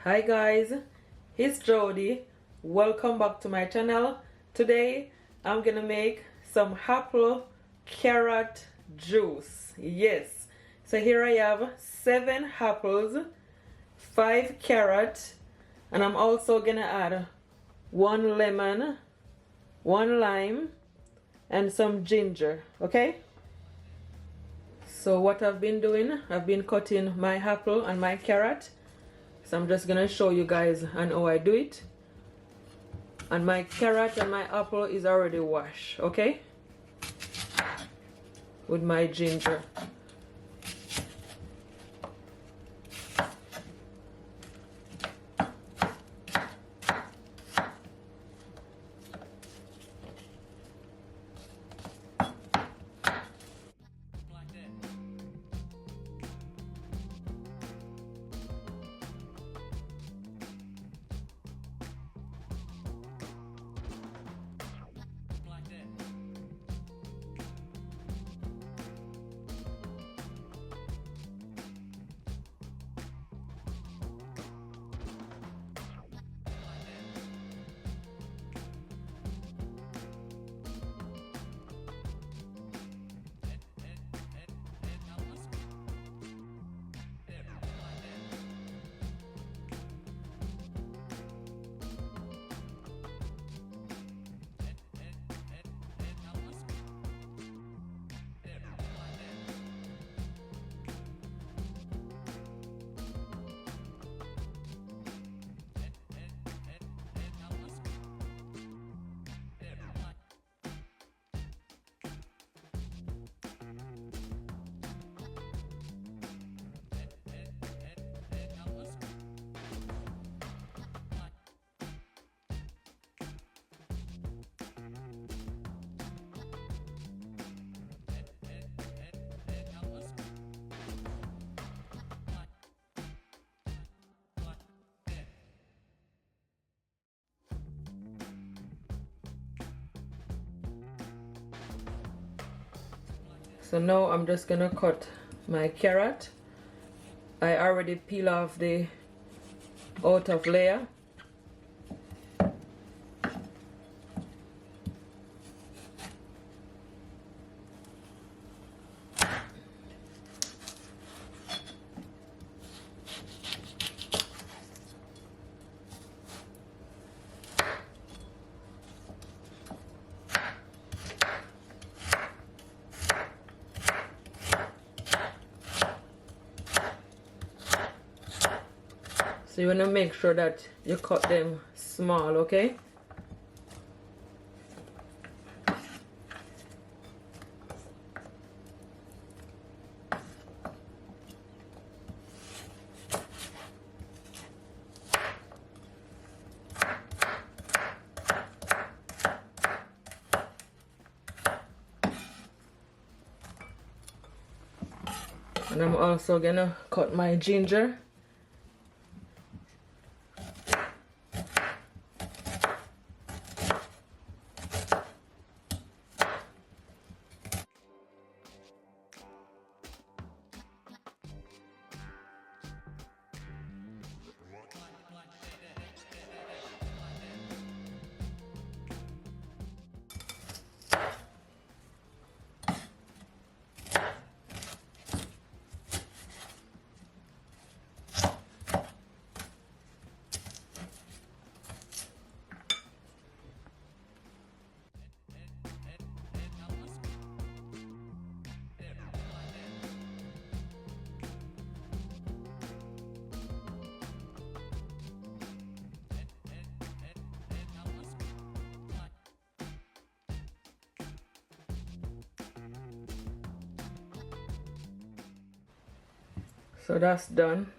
Hi guys, it's Jody. Welcome back to my channel. Today I'm gonna make some apple carrot juice. Yes, so here I have 7 apples, 5 carrots, and I'm also gonna add 1 lemon, 1 lime, and some ginger. Okay, so what I've been doing, I've been cutting my apple and my carrot. So I'm just gonna show you guys on how I do it. And my carrot and my apple is already washed, okay? With my ginger. So now I'm just gonna cut my carrot. I already peel off the outer layer. So you want to make sure that you cut them small, okay? And I'm also gonna cut my ginger. So that's done.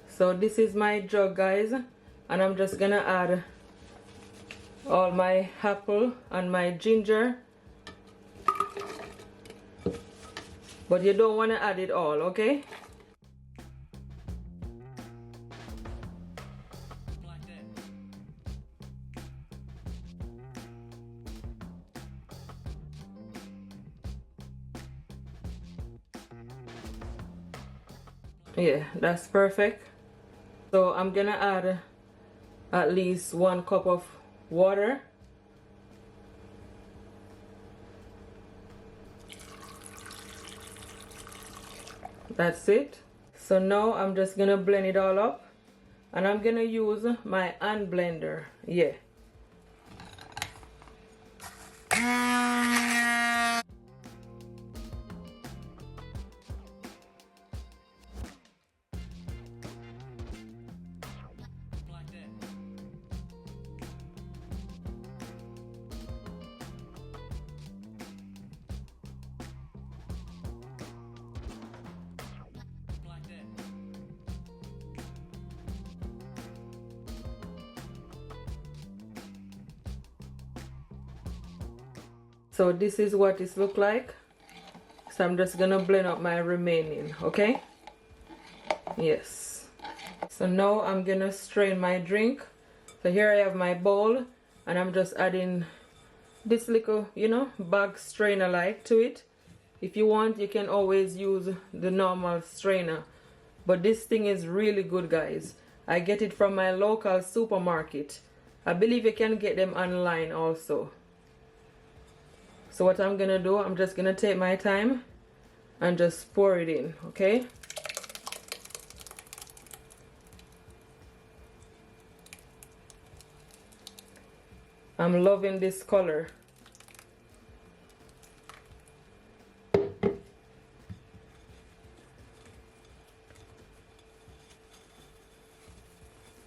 So this is my jug, guys, and I'm just gonna add all my apple and my ginger, but you don't want to add it all, okay? Yeah, that's perfect. So I'm gonna add at least 1 cup of water. That's it. So now I'm just gonna blend it all up, and I'm gonna use my hand blender. Yeah. So this is what it look like. So I'm just gonna blend up my remaining, okay? Yes. So now I'm gonna strain my drink. So here I have my bowl, and I'm just adding this little, you know, bag strainer like to it. If you want, you can always use the normal strainer, but this thing is really good, guys. I get it from my local supermarket. I believe you can get them online also. So what I'm gonna do, I'm just gonna take my time and just pour it in, okay? I'm loving this color.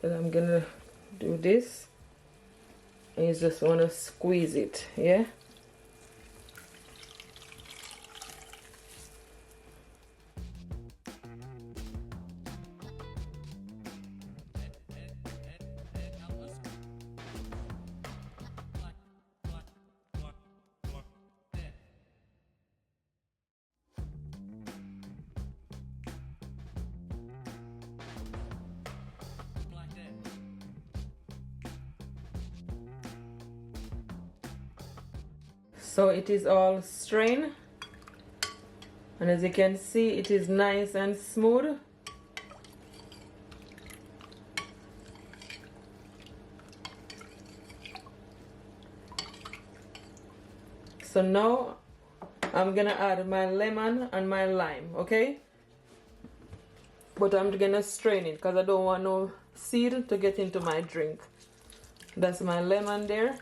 And I'm gonna do this, and you just wanna squeeze it, yeah? So it is all strained, and as you can see, it is nice and smooth. So now I'm gonna add my lemon and my lime, okay? But I'm gonna strain it because I don't want no seed to get into my drink. That's my lemon there.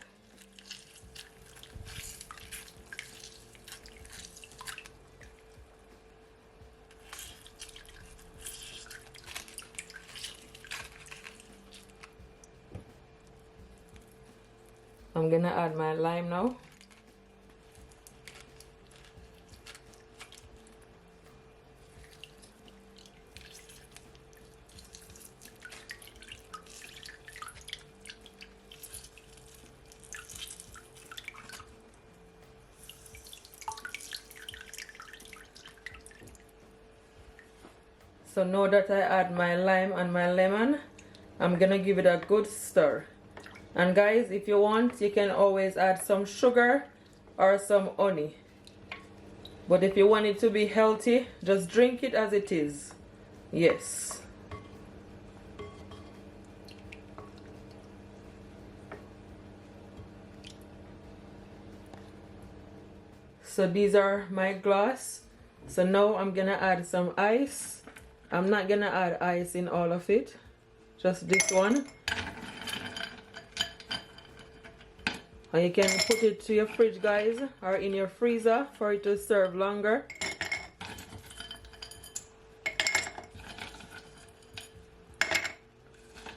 I'm gonna add my lime now. So now that I add my lime and my lemon, I'm gonna give it a good stir. And guys, if you want, you can always add some sugar or some honey. But if you want it to be healthy, just drink it as it is. Yes. So these are my glass. So now I'm gonna add some ice. I'm not gonna add ice in all of it, just this one. And you can put it to your fridge, guys, or in your freezer for it to serve longer.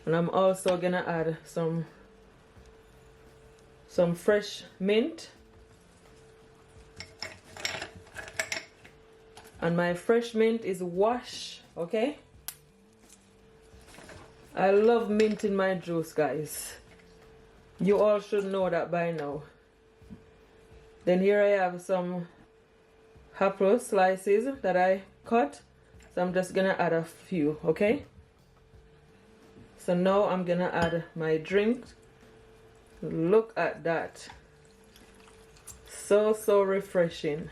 And I'm also gonna add some fresh mint. And my fresh mint is washed, okay? I love mint in my juice, guys. You all should know that by now. Then here I have some apple slices that I cut. So I'm just gonna add a few, okay? So now I'm gonna add my drink. Look at that. So refreshing.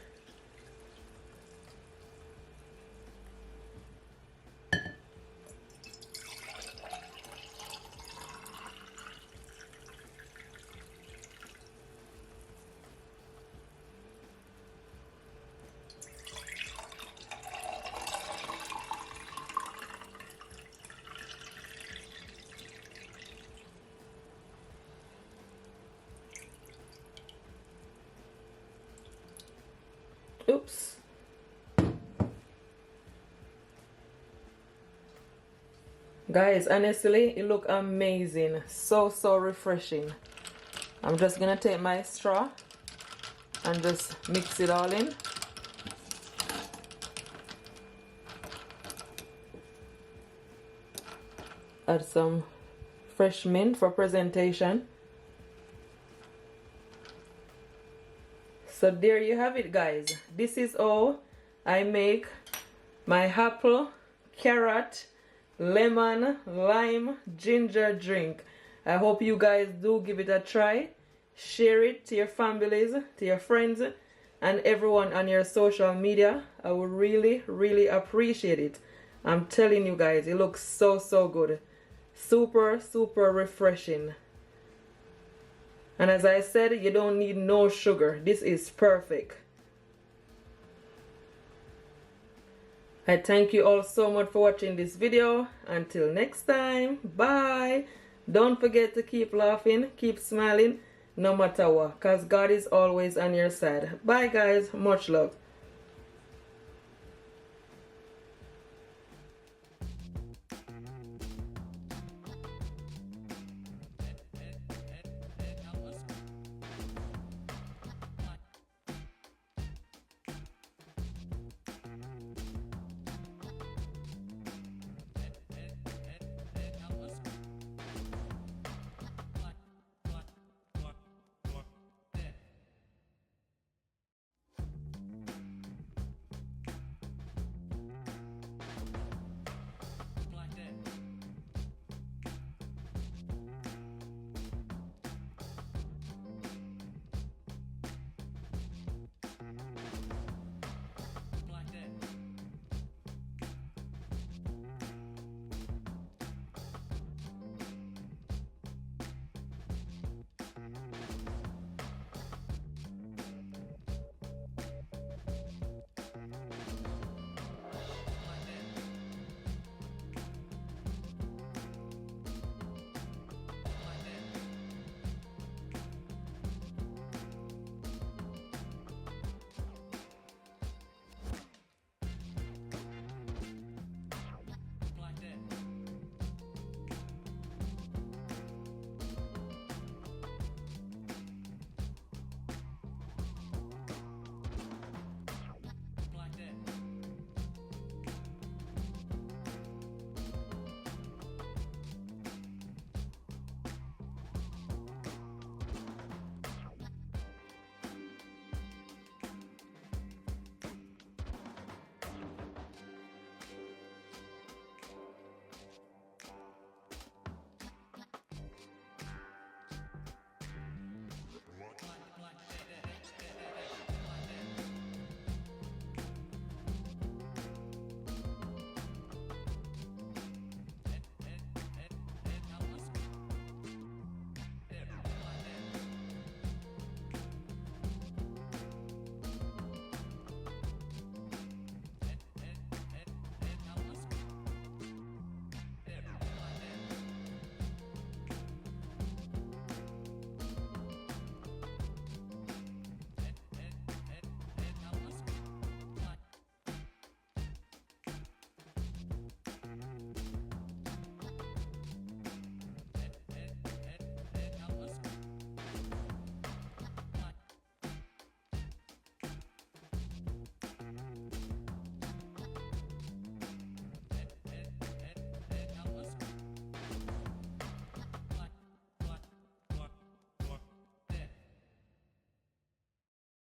Guys, honestly, it look amazing. So refreshing. I'm just gonna take my straw and just mix it all in. Add some fresh mint for presentation. So there you have it, guys. This is how I make my apple, carrot, lemon, lime, ginger drink. I hope you guys do give it a try. Share it to your families, to your friends, and everyone on your social media. I would really appreciate it. I'm telling you guys, it looks so good. Super refreshing. And as I said, you don't need no sugar. This is perfect. I thank you all so much for watching this video. Until next time, bye. Don't forget to keep laughing, keep smiling, no matter what, because God is always on your side. Bye guys, much love.